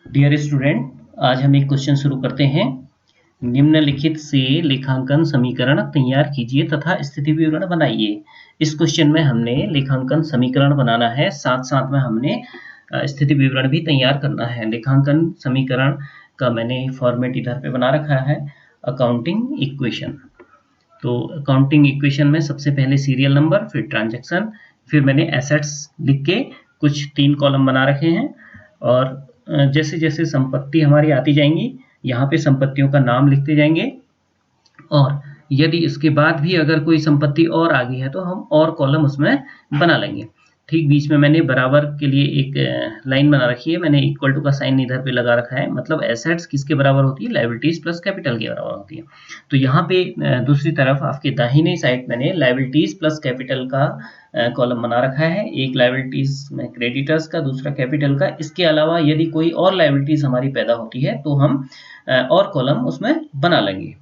Dear student, आज हम एक क्वेश्चन शुरू करते हैं। निम्नलिखित से लेखांकन समीकरण तैयार कीजिए तथा स्थिति विवरण बनाइए। इस क्वेश्चन में हमने लेखांकन समीकरण बनाना है, साथ साथ में हमने स्थिति विवरण भी तैयार करना है। लेखांकन समीकरण का मैंने फॉर्मेट इधर पे बना रखा है, अकाउंटिंग इक्वेशन। तो अकाउंटिंग इक्वेशन में सबसे पहले सीरियल नंबर, फिर ट्रांजैक्शन, फिर मैंने एसेट्स लिख के कुछ 3 कॉलम बना रखे हैं। और जैसे जैसे संपत्ति हमारी आती जाएंगी, यहाँ पे संपत्तियों का नाम लिखते जाएंगे। और यदि इसके बाद भी अगर कोई संपत्ति और आ गई है तो हम और कॉलम उसमें बना लेंगे। ठीक बीच में मैंने बराबर के लिए एक लाइन बना रखी है, मैंने इक्वल टू का साइन इधर पे लगा रखा है। मतलब एसेट्स किसके बराबर होती है? लायबिलिटीज प्लस कैपिटल के बराबर होती है। तो यहाँ पे दूसरी तरफ आपके दाहिने साइड मैंने लायबिलिटीज प्लस कैपिटल का कॉलम बना रखा है। एक लायबिलिटीज में क्रेडिटर्स का, दूसरा कैपिटल का। इसके अलावा यदि कोई और लायबिलिटीज हमारी पैदा होती है तो हम और कॉलम उसमें बना लेंगे।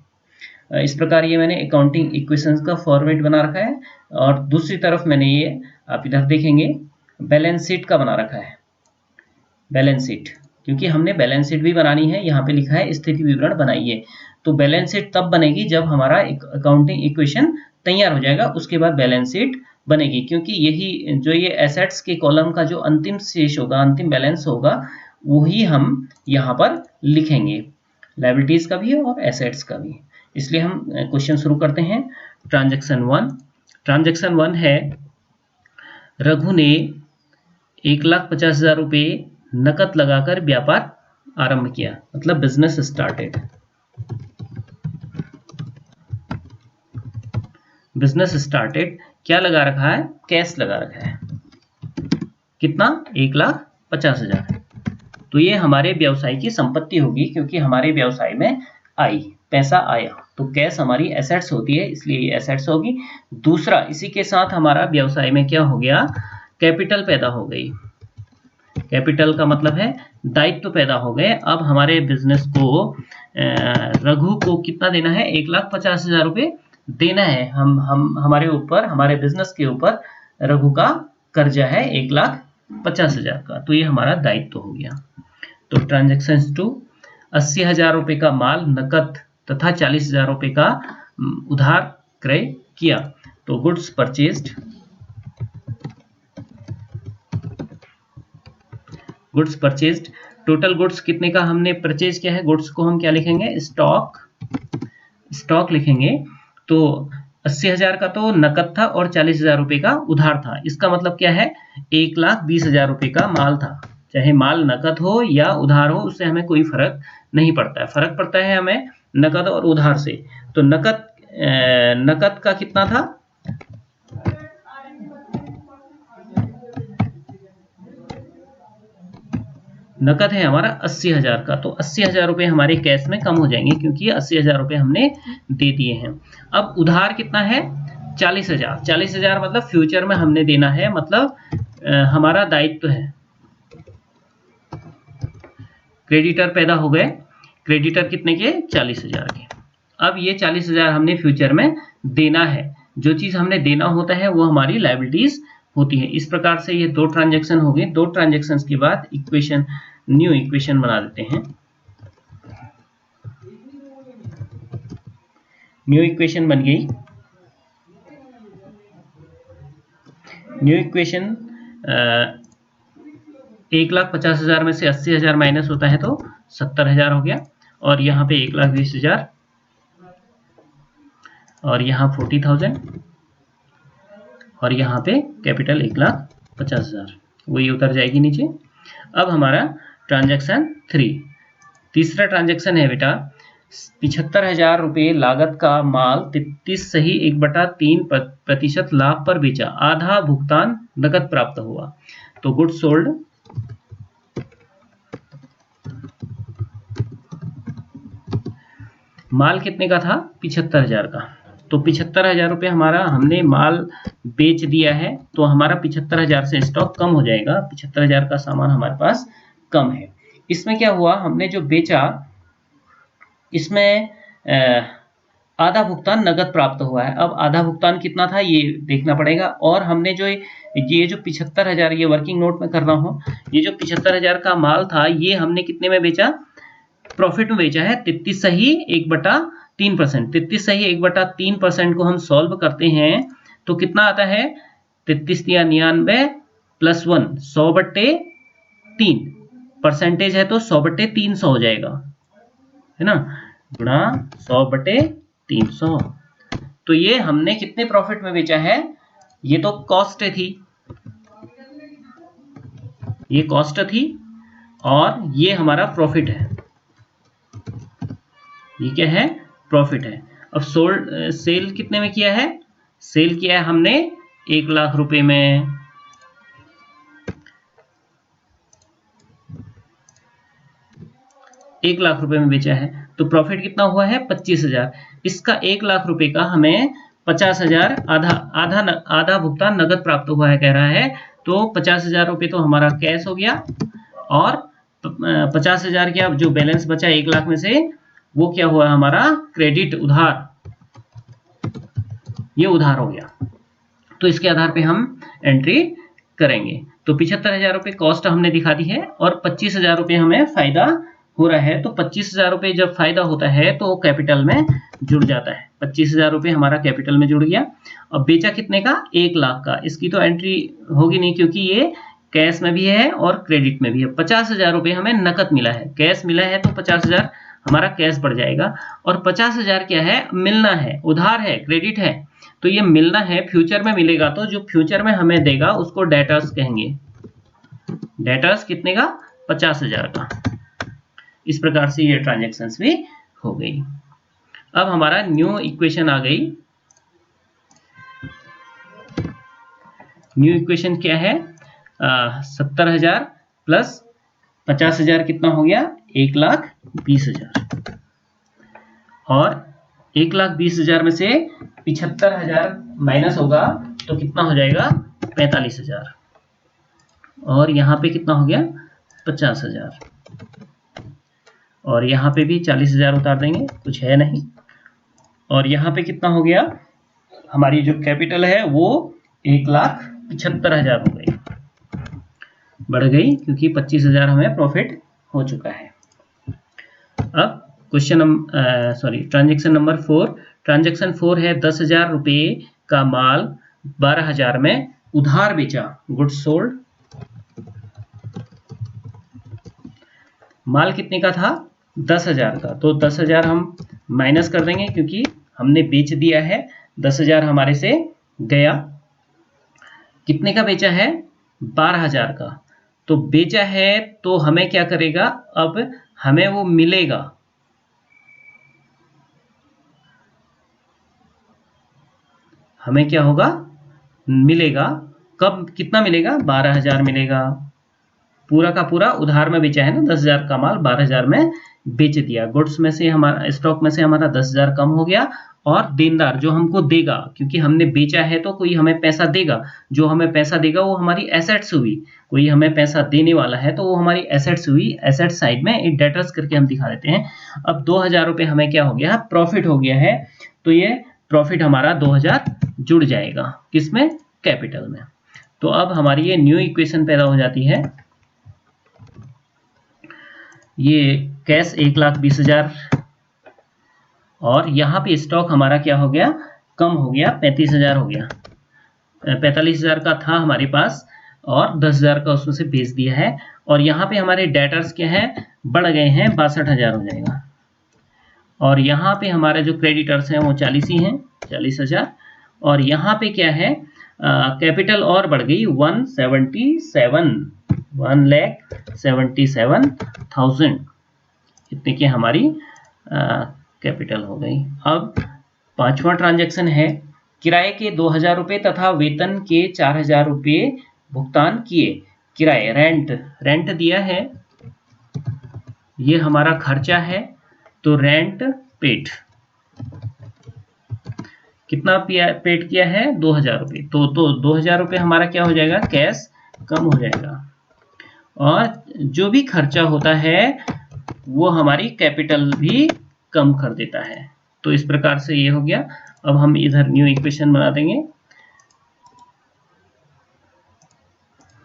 इस प्रकार ये मैंने अकाउंटिंग इक्वेशंस का फॉर्मेट बना रखा है। और दूसरी तरफ मैंने ये, आप इधर देखेंगे, बैलेंस शीट का बना रखा है। बैलेंस शीट, क्योंकि हमने बैलेंस शीट भी बनानी है। यहाँ पे लिखा है स्थिति विवरण बनाइए। तो बैलेंस शीट तब बनेगी जब हमारा अकाउंटिंग इक्वेशन तैयार हो जाएगा, उसके बाद बैलेंस शीट बनेगी। क्योंकि यही जो ये एसेट्स के कॉलम का जो अंतिम शेष होगा, अंतिम बैलेंस होगा, वही हम यहाँ पर लिखेंगे, लायबिलिटीज का भी और एसेट्स का भी। इसलिए हम क्वेश्चन शुरू करते हैं। ट्रांजैक्शन 1। ट्रांजैक्शन 1 है, रघु ने 1,50,000 रुपये नकद लगाकर व्यापार आरंभ किया। मतलब बिजनेस स्टार्टेड। बिजनेस स्टार्टेड क्या लगा रखा है? कैश लगा रखा है। कितना? 1,50,000। तो ये हमारे व्यवसाय की संपत्ति होगी, क्योंकि हमारे व्यवसाय में आई, पैसा आया। तो कैश हमारी एसेट्स होती है, इसलिए ये एसेट्स होगी। दूसरा, इसी के साथ हमारा व्यवसाय में क्या हो गया? कैपिटल पैदा हो गई। कैपिटल का मतलब है दायित्व पैदा हो गए। अब हमारे बिजनेस को, रघु को कितना देना है? 1,50,000 रुपये देना है। हम हमारे ऊपर, हमारे बिजनेस के ऊपर रघु का कर्जा है 1,50,000 का। तो ये हमारा दायित्व हो गया। तो ट्रांजैक्शन 2, 80,000 रुपये का माल नकद तथा 40,000 रुपये का उधार क्रय किया। तो goods purchased. Goods purchased, total goods कितने का हमने परचेज किया है? गुड्स को हम क्या लिखेंगे? स्टॉक। स्टॉक लिखेंगे। तो 80,000 का तो नकद था और 40,000 रुपये का उधार था। इसका मतलब क्या है? 1,20,000 रुपये का माल था। चाहे माल नकद हो या उधार हो, उससे हमें कोई फर्क नहीं पड़ता है। फर्क पड़ता है हमें नकद और उधार से। तो नकद का कितना था? नकद है हमारा 80,000 का। तो 80,000 रुपये हमारे कैश में कम हो जाएंगे, क्योंकि 80,000 रुपये हमने दे दिए हैं। अब उधार कितना है? 40,000। 40,000 मतलब फ्यूचर में हमने देना है, मतलब हमारा दायित्व है। क्रेडिटर पैदा हो गए। क्रेडिटर कितने के? 40,000 के। अब ये 40,000 हमने फ्यूचर में देना है। जो चीज हमने देना होता है वो हमारी लायबिलिटीज होती है। इस प्रकार से ये 2 ट्रांजैक्शन हो गए। 2 ट्रांजैक्शन के बाद इक्वेशन, न्यू इक्वेशन बना देते हैं। न्यू इक्वेशन बन गई। न्यू इक्वेशन, 1,50,000 में से 80,000 माइनस होता है तो 70,000 हो गया। और यहाँ पे 1,20,000 और यहाँ 40,000 और यहाँ पे कैपिटल 1,50,000, वही उतर जाएगी नीचे। अब हमारा ट्रांजैक्शन 3, तीसरा ट्रांजैक्शन है बेटा, 75,000 रुपये लागत का माल 33 सही 1/3% लाभ पर बेचा। आधा भुगतान नकद प्राप्त हुआ। तो गुड्स सोल्ड। माल कितने का था? 75,000 का। तो 75,000 रुपये हमारा, हमने माल बेच दिया है, तो हमारा 75,000 से स्टॉक कम हो जाएगा। 75,000 का सामान हमारे पास कम है। इसमें क्या हुआ? हमने जो बेचा, इसमें आधा भुगतान नगद प्राप्त हुआ है। अब आधा भुगतान कितना था ये देखना पड़ेगा। और हमने जो ये जो 75,000, ये वर्किंग नोट में कर रहा हूँ, ये जो 75,000 का माल था ये हमने कितने में बेचा, प्रॉफिट में बेचा है 33 सही 1/3%। 33 सही 1/3% को हम सॉल्व करते हैं तो कितना आता है, 33 या 99 प्लस 1 100/3, परसेंटेज है तो 100/300 हो जाएगा, है ना, गुणा 100/300। तो ये हमने कितने प्रॉफिट में बेचा है, ये तो कॉस्ट थी, ये कॉस्ट थी और ये हमारा प्रॉफिट है, ये क्या है, प्रॉफिट है। अब सेल कितने में किया है, सेल किया है हमने 1 लाख रुपए में, एक लाख रुपए में बेचा है तो प्रॉफिट कितना हुआ है 25,000। इसका 1 लाख रुपए का हमें 50,000 आधा भुगतान नगद प्राप्त हुआ है कह रहा है, तो 50,000 रुपए तो हमारा कैश हो गया और 50,000 क्या जो बैलेंस बचा 1 लाख में से वो क्या हुआ हमारा क्रेडिट, उधार, ये उधार हो गया। तो इसके आधार पे हम एंट्री करेंगे। तो 75,000 रुपए कॉस्ट हमने दिखा दी है और 25,000 रुपए हमें फायदा हो रहा है। तो 25,000 रुपए जब फायदा होता है तो कैपिटल में जुड़ जाता है। 25,000 रुपए हमारा कैपिटल में जुड़ गया। अब बेचा कितने का, 1 लाख का, इसकी तो एंट्री होगी नहीं क्योंकि ये कैश में भी है और क्रेडिट में भी है। 50,000 रुपए हमें नकद मिला है, कैश मिला है तो 50,000 हमारा कैश बढ़ जाएगा और 50,000 क्या है, मिलना है, उधार है, क्रेडिट है, तो ये मिलना है, फ्यूचर में मिलेगा, तो जो फ्यूचर में हमें देगा उसको डेटर्स कहेंगे। डेटर्स कितने का, 50,000 का। इस प्रकार से ये ट्रांजैक्शंस भी हो गई। अब हमारा न्यू इक्वेशन आ गई। न्यू इक्वेशन क्या है, 70,000 प्लस 50,000 कितना हो गया, 1,20,000 और 1,20,000 में से 75,000 माइनस होगा तो कितना हो जाएगा 45,000 और यहाँ पे कितना हो गया 50,000 और यहाँ पे भी 40,000 उतार देंगे, कुछ है नहीं। और यहाँ पे कितना हो गया, हमारी जो कैपिटल है वो 1,75,000 हो गई, बढ़ गई क्योंकि 25,000 हमें प्रॉफिट हो चुका है। अब ट्रांजैक्शन नंबर 4। ट्रांजैक्शन 4 है 10,000 रुपए का माल 12,000 में उधार बेचा, गुड्स सोल्ड। माल कितने का था, 10,000 का, तो 10,000 हम माइनस कर देंगे क्योंकि हमने बेच दिया है, 10,000 हमारे से गया। कितने का बेचा है, 12,000 का, तो बेचा है तो हमें क्या करेगा, अब हमें वो मिलेगा, हमें क्या होगा, मिलेगा, कब, कितना मिलेगा, 12,000 मिलेगा। पूरा का पूरा उधार में बेचा है ना, 10,000 का माल 12,000 में बेच दिया। गुड्स में से हमारा, स्टॉक में से हमारा 10,000 कम हो गया और देनदार जो हमको देगा, क्योंकि हमने बेचा है तो कोई हमें पैसा देगा, जो हमें पैसा देगा वो हमारी एसेट्स हुई, कोई हमें पैसा देने वाला है तो वो हमारी एसेट्स हुई। एसेट साइड में एक डेटर्स करके हम दिखा देते हैं। अब 2,000 रुपये हमें क्या हो गया, प्रॉफिट हो गया है, तो ये प्रॉफिट हमारा 2,000 जुड़ जाएगा, किसमें, कैपिटल में। तो अब हमारी ये न्यू इक्वेशन पैदा हो जाती है। ये कैश 1,20,000 और यहाँ पे स्टॉक हमारा क्या हो गया, कम हो गया, 35,000 हो गया। 45,000 का था हमारे पास और 10,000 का उसमें से बेच दिया है। और यहाँ पे हमारे डेटर्स क्या है, बढ़ गए हैं, 62,000 हो जाएगा। और यहाँ पे हमारे जो क्रेडिटर्स हैं वो 40 ही हैं, 40,000। और यहाँ पे क्या है, कैपिटल और बढ़ गई 1,77,000, इतने की हमारी कैपिटल हो गई। अब पांचवा ट्रांजैक्शन है, किराए के 2,000 रुपये तथा वेतन के 4,000 रुपये भुगतान किए। किराए, रेंट दिया है, ये हमारा खर्चा है, तो रेंट पेड, कितना पेड किया है, 2,000 रुपये, तो 2,000 रुपये हमारा क्या हो जाएगा, कैश कम हो जाएगा। और जो भी खर्चा होता है वो हमारी कैपिटल भी कम कर देता है। तो इस प्रकार से ये हो गया। अब हम इधर न्यू इक्वेशन बना देंगे,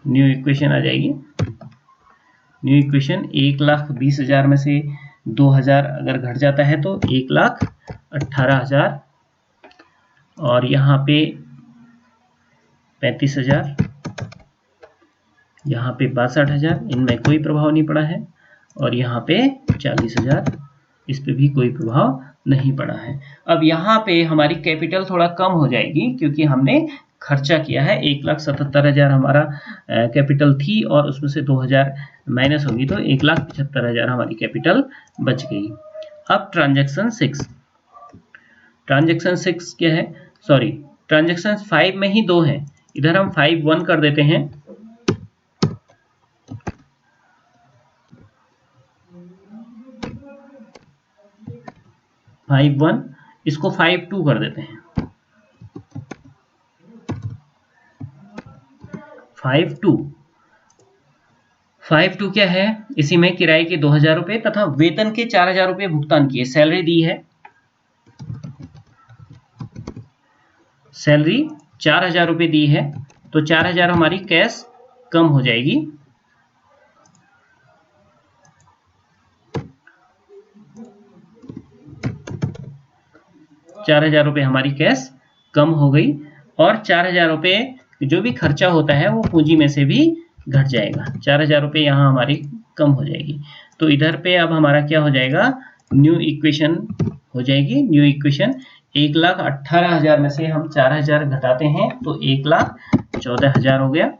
न्यू इक्वेशन आ जाएगी। न्यू इक्वेशन 1,20,000 में से 2,000 अगर घट जाता है तो 1,18,000 और यहाँ पे 35,000, यहाँ पे 62,000, इनमें कोई प्रभाव नहीं पड़ा है और यहाँ पे 40,000, इस पे भी कोई प्रभाव नहीं पड़ा है। अब यहाँ पे हमारी कैपिटल थोड़ा कम हो जाएगी क्योंकि हमने खर्चा किया है। 1,77,000 हमारा कैपिटल थी और उसमें से 2,000 माइनस होगी तो 1,75,000 हमारी कैपिटल बच गई। अब ट्रांजैक्शन 6, ट्रांजैक्शन 6 क्या है, सॉरी ट्रांजैक्शन 5 में ही 2 है, इधर हम 5-1 कर देते हैं। इसको 5-2 कर देते हैं। 5-2 क्या है, इसी में किराए के 2,000 रुपए तथा वेतन के 4,000 रुपए भुगतान किए। सैलरी दी है, सैलरी 4,000 रुपए दी है तो 4,000 हमारी कैश कम हो जाएगी। ₹4,000 हमारी कैश कम हो गई और 4,000 रुपए जो भी खर्चा होता है वो पूंजी में से भी घट जाएगा। 4,000 रुपए यहाँ हमारी कम हो जाएगी। तो इधर पे अब हमारा क्या हो जाएगा, न्यू इक्वेशन हो जाएगी। न्यू इक्वेशन 1,18,000 में से हम 4,000 घटाते हैं तो 1,14,000 हो गया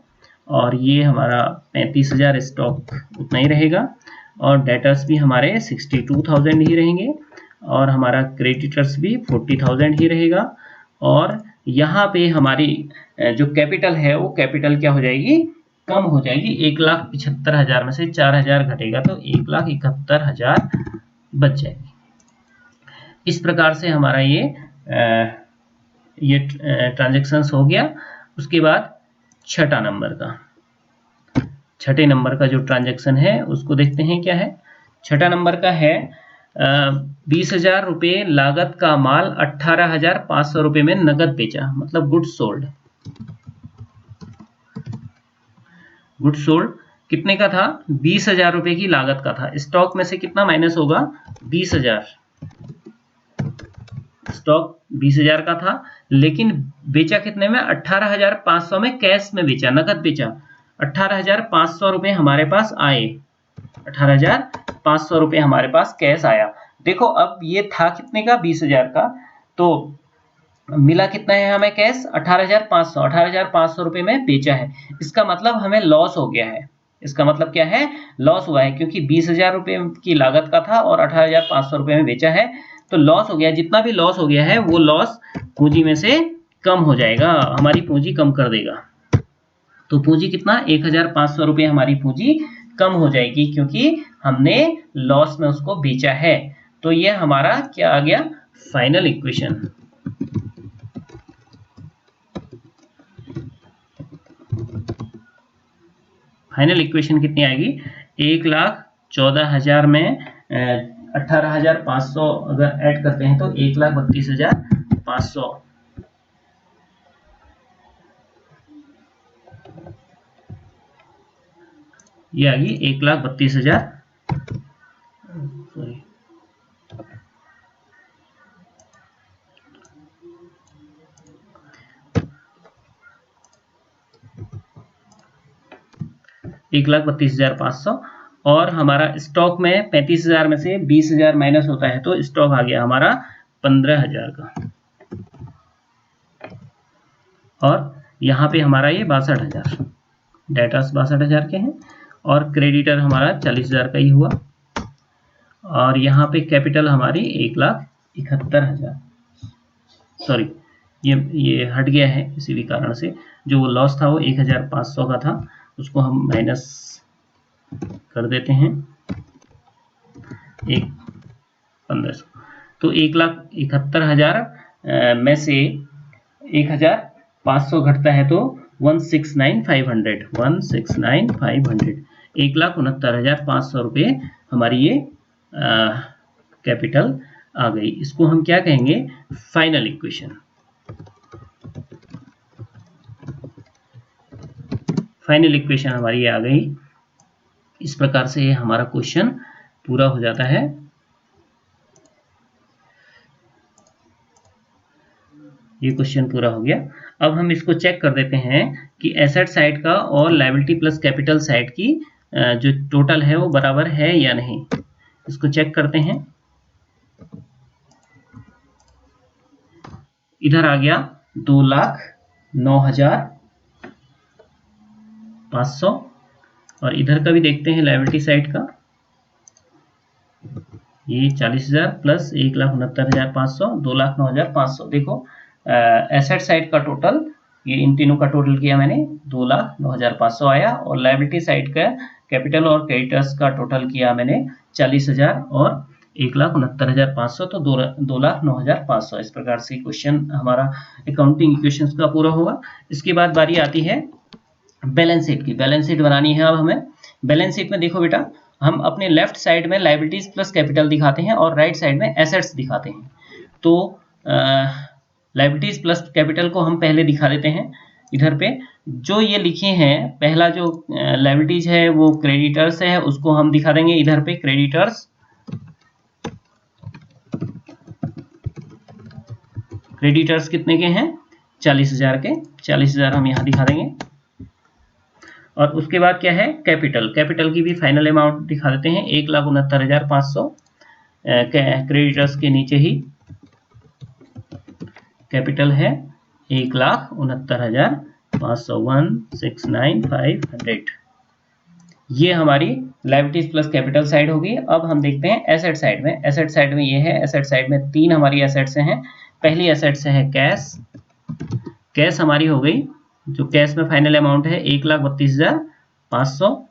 और ये हमारा 35,000 स्टॉक उतना ही रहेगा और डेटर्स भी हमारे 62,000 ही रहेंगे और हमारा क्रेडिटर्स भी 40,000 ही रहेगा और यहाँ पे हमारी जो कैपिटल है वो कैपिटल क्या हो जाएगी, कम हो जाएगी। 1,75,000 में से 4,000 घटेगा तो 1,71,000 बच जाएगी। इस प्रकार से हमारा ये ट्रांजैक्शंस हो गया। उसके बाद छठा नंबर का, छठे नंबर का जो ट्रांजैक्शन है उसको देखते हैं क्या है। छठा नंबर का है 20,000 रुपये लागत का माल 18,500 रुपये में नगद बेचा, मतलब गुड्स सोल्ड। गुड्स सोल्ड कितने का था, 20,000 रुपये की लागत का था। स्टॉक में से कितना माइनस होगा, 20,000। स्टॉक 20,000 का था लेकिन बेचा कितने में, 18,500 में कैश में बेचा, नगद बेचा। 18,500 रुपये हमारे पास आए, 18,500 रुपये हमारे पास कैश आया। देखो अब ये था कितने का, 20,000 का, तो मिला कितना है हमें कैश, 18,500। 18,500 रुपये में बेचा है, इसका मतलब हमें लॉस हो गया है। इसका मतलब क्या है, लॉस हुआ है क्योंकि 20,000 रुपये की लागत का था और 18,500 रुपये में बेचा है तो लॉस हो गया। जितना भी लॉस हो गया है वो लॉस पूंजी में से कम हो जाएगा, हमारी पूंजी कम कर देगा। तो पूंजी कितना, 1,500 रुपये हमारी पूंजी कम हो जाएगी क्योंकि हमने लॉस में उसको बेचा है। तो ये हमारा क्या आ गया, फाइनल इक्वेशन। फाइनल इक्वेशन कितनी आएगी, 1,14,000 में 18,500 अगर ऐड करते हैं तो 1,32,500। ये आ गई 1,32,000, सॉरी 1,32,500 और हमारा स्टॉक में 35,000 में से 20,000 माइनस होता है तो स्टॉक आ गया हमारा 15,000 का और यहाँ पे हमारा ये 62,000, डेटास 62,000 के हैं और क्रेडिटर हमारा 40,000 का ही हुआ और यहाँ पे कैपिटल हमारी 1,71,000, सॉरी ये हट गया है किसी भी कारण से। जो वो लॉस था वो 1,500 का था, उसको हम माइनस कर देते हैं 1,1500। तो 1,71,000 में से 1,500 घटता है तो 169,500, 169,500, 1,69,500 रुपये हमारी ये कैपिटल आ गई। इसको हम क्या कहेंगे? Final equation. फाइनल इक्वेशन हमारी आ गई। इस प्रकार से हमारा क्वेश्चन पूरा हो जाता है। ये क्वेश्चन पूरा हो गया। अब हम इसको चेक कर देते हैं कि एसेट साइड का और लायबिलिटी प्लस कैपिटल साइड की जो टोटल है वो बराबर है या नहीं। इसको चेक करते हैं। इधर आ गया 2,09,500 और इधर का भी देखते हैं लायबिलिटी साइड का। ये 40,000 प्लस 1,69,500 2,09,500। देखो एसेट साइड का टोटल, ये इन तीनों का टोटल किया मैंने 2,09,500 आया, और लायबिलिटी साइड का कैपिटल और क्रेडिटर्स का टोटल किया मैंने 40,000 और 1,69,500, तो 2,09,500। इस प्रकार से क्वेश्चन हमारा अकाउंटिंग इक्वेशंस का पूरा होगा। इसके बाद बारी आती है बैलेंस शीट की। बैलेंस शीट बनानी है अब हमें। बैलेंस शीट में देखो बेटा, हम अपने लेफ्ट साइड में लायबिलिटीज प्लस कैपिटल दिखाते हैं और राइट साइड में एसेट्स दिखाते हैं। तो लायबिलिटीज प्लस कैपिटल को हम पहले दिखा देते हैं। इधर पे जो ये लिखे हैं, पहला जो लायबिलिटीज है वो क्रेडिटर्स है, उसको हम दिखा देंगे इधर पे क्रेडिटर्स। क्रेडिटर्स कितने के हैं? 40,000 के। 40,000 हम यहाँ दिखा देंगे। और उसके बाद क्या है? कैपिटल। कैपिटल की भी फाइनल अमाउंट दिखा देते हैं 1,69,500। क्रेडिटर्स के नीचे ही कैपिटल है 1,69,500 1,69,500। ये हमारी लायबिलिटीज प्लस कैपिटल साइड होगी। अब हम देखते हैं एसेट साइड में। एसेट साइड में ये है, एसेट साइड में तीन हमारी एसेट्स हैं। पहली एसेट से है कैश। कैश हमारी हो गई, जो कैश में फाइनल अमाउंट है 1,32,500।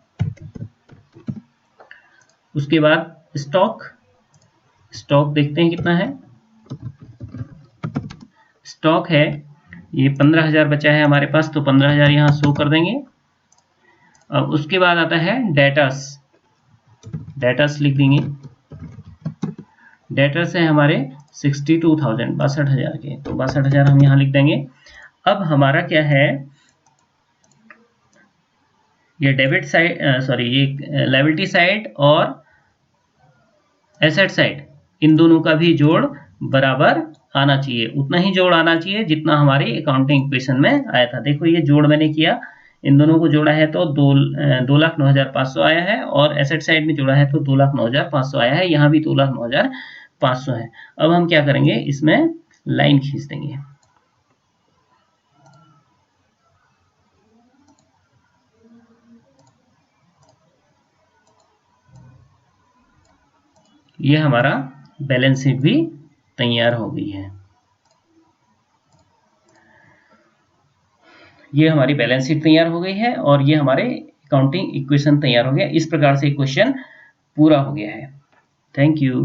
उसके बाद स्टॉक। स्टॉक देखते हैं कितना है। स्टॉक है ये 15,000 बचा है हमारे पास, तो 15,000 यहाँ शो कर देंगे। अब उसके बाद आता है डेटर्स। डेटर्स लिख देंगे। डेटर्स है हमारे 62,000 62,000 के, तो 62,000 हम यहाँ लिख देंगे। अब हमारा क्या है, ये डेबिट साइड ये लायबिलिटी साइड और एसेट साइड, इन दोनों का भी जोड़ बराबर आना चाहिए। उतना ही जोड़ आना चाहिए जितना हमारे अकाउंटिंग इक्वेशन में आया था। देखो ये जोड़ मैंने किया, इन दोनों को जोड़ा है तो 2,09,500 आया है, और एसेट साइड में जोड़ा है तो 2,09,500 आया है। यहाँ भी 2,09,500 है। अब हम क्या करेंगे, इसमें लाइन खींच देंगे। ये हमारा बैलेंस शीट भी तैयार हो गई है। ये हमारी बैलेंस शीट तैयार हो गई है और ये हमारे अकाउंटिंग इक्वेशन तैयार हो गया। इस प्रकार से क्वेश्चन पूरा हो गया है। Thank you.